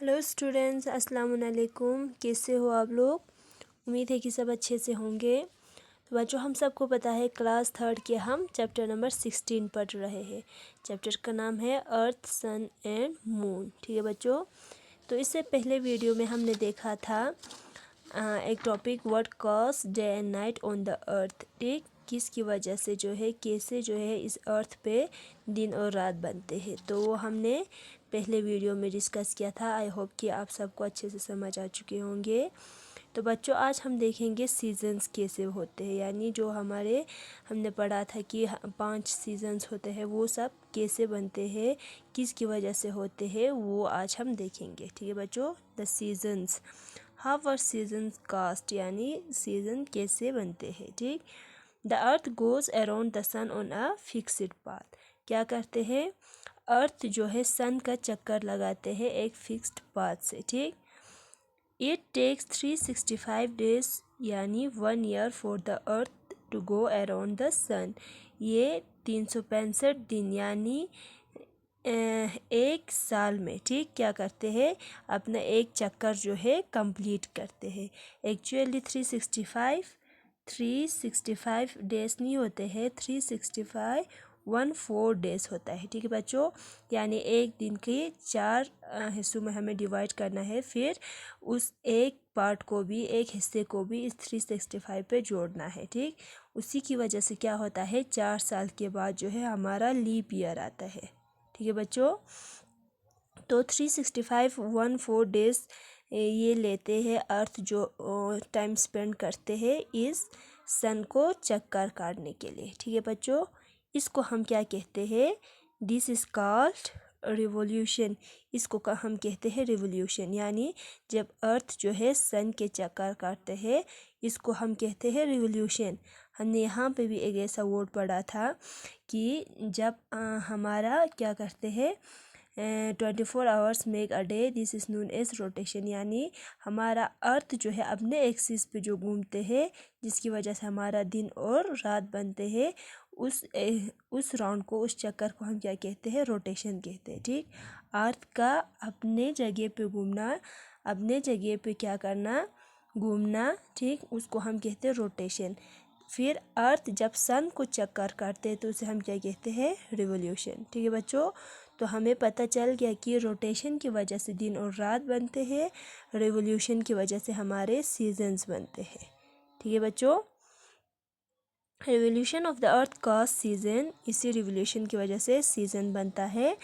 Hello students, अस्सलाम वालेकुम। कैसे हो आप लोग? उम्मीद है कि सब अच्छे से होंगे। तो बच्चों, हम सबको पता है क्लास थर्ड के हम चैप्टर नंबर 16 पढ़ रहे हैं। चैप्टर का नाम है अर्थ, सन एंड मून। ठीक है बच्चों, तो इससे पहले वीडियो में हमने देखा था एक topic, what cause day and night on the earth. ठीक, किसकी वजह से जो है, कैसे जो है इस अर्थ पे दिन और रात बनते हैं, तो वो हमने पहले वीडियो में डिस्कस किया था। आई होप कि आप सबको अच्छे से समझ आ चुके होंगे। तो बच्चों, आज हम देखेंगे सीजन्स कैसे होते हैं, यानी जो हमारे हमने पढ़ा था कि 5 सीजन्स होते हैं, वो सब कैसे बनते हैं, किसकी वजह से होते हैं, वो आज हम देखेंगे। ठीक है बच्चों, the seasons, how are seasons cast, यानी सीजन कैसे बनते हैं। ठीक, the earth goes around the sun on a fixed path. क्या करते हैं, अर्थ जो है सन का चक्कर लगाते हैं एक फिक्स्ड पाथ से। ठीक, इट टेक्स 365 डेज यानी 1 year for the earth to go around the sun. ये 365 दिन यानी एक साल में, ठीक, क्या करते हैं, अपना एक चक्कर जो है कंप्लीट करते हैं। एक्चुअली 365 डेज नहीं होते हैं, 365 डेज होता है। ठीक है बच्चों, यानी एक दिन के 4 हिस्सों में हमें डिवाइड करना है, फिर उस एक पार्ट को भी, एक हिस्से को भी इस 365 पे जोड़ना है। ठीक, उसी की वजह से क्या होता है, 4 साल के बाद जो है हमारा लीप ईयर आता है। ठीक है बच्चों, तो 365 डेज ये लेते हैं अर्थ जो टाइम स्पेंड करते हैं इस सन को चक्कर काटने के लिए। ठीक है बच्चों, इसको हम क्या कहते हैं, दिस इज कॉल्ड रिवोल्यूशन। इसको हम कहते हैं रिवोल्यूशन, यानी जब अर्थ जो है सन के चक्कर काटते हैं, इसको हम कहते हैं रिवोल्यूशन। हमने यहाँ पे भी एक ऐसा वर्ड पढ़ा था कि जब हमारा क्या करते हैं, 24 hours make a day, this is known as rotation. यानी हमारा अर्थ जो है अपने एक्सिस पे जो घूमते हैं, जिसकी वजह से हमारा दिन और रात बनते हैं, उस राउंड को, उस चक्कर को हम क्या कहते हैं, रोटेशन कहते हैं। ठीक, अर्थ का अपने जगह पे घूमना, अपने जगह पे क्या करना, घूमना, ठीक, उसको हम कहते हैं रोटेशन। फिर अर्थ जब सन को चक्कर काटते हैं तो उसे हम क्या कहते हैं, रिवोल्यूशन। ठीक है बच्चों, तो हमें पता चल गया कि रोटेशन की वजह से दिन और रात बनते हैं, रिवोल्यूशन की वजह से हमारे सीजन्स बनते हैं। ठीक है बच्चों, revolution of the earth cause season, इसी रिवोल्यूशन की वजह से सीजन बनता है।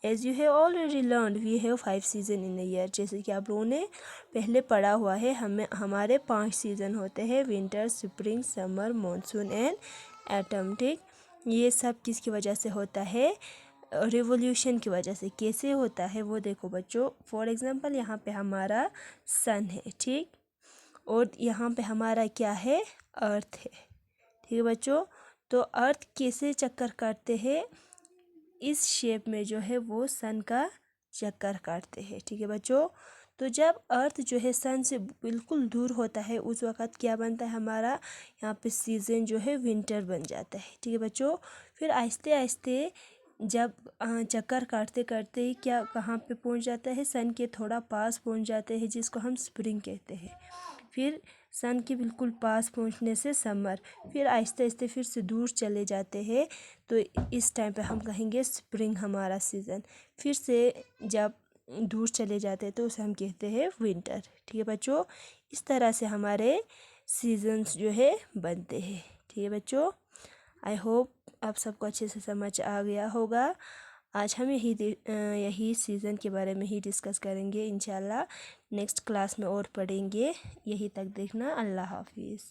As you have already learn, we have 5 season in the year. जैसे कि आप लोगों ने पहले पढ़ा हुआ है, हमारे 5 सीजन होते हैं, winter, spring, summer, monsoon and autumn. ठीक, ये सब किसकी वजह से होता है, रिवोल्यूशन की वजह से। कैसे होता है वो देखो बच्चों, फॉर एग्जांपल यहाँ पे हमारा सन है, ठीक, और यहाँ पे हमारा क्या है, अर्थ है। ठीक है बच्चों, तो अर्थ कैसे चक्कर काटते हैं, इस शेप में जो है वो सन का चक्कर काटते हैं। ठीक है बच्चों, तो जब अर्थ जो है सन से बिल्कुल दूर होता है, उस वक़्त क्या बनता है, हमारा यहाँ पे सीज़न जो है विंटर बन जाता है। ठीक है बच्चों, फिर आहिस्ते आहिस्ते जब चक्कर काटते काटते ही क्या, कहाँ पे पहुँच जाता है, सन के थोड़ा पास पहुँच जाते हैं, जिसको हम स्प्रिंग कहते हैं। फिर सन के बिल्कुल पास पहुँचने से समर, फिर आहिस्ते आहिस्ते फिर से दूर चले जाते हैं, तो इस टाइम पे हम कहेंगे स्प्रिंग हमारा सीज़न। फिर से जब दूर चले जाते हैं तो उसे हम कहते हैं विंटर। ठीक है बच्चों, इस तरह से हमारे सीजन्स जो है बनते हैं। ठीक है बच्चों, आई होप आप सबको अच्छे से समझ आ गया होगा। आज हम यही सीज़न के बारे में ही डिस्कस करेंगे इंशाल्लाह। नेक्स्ट क्लास में और पढ़ेंगे। यही तक देखना। अल्लाह हाफिज़।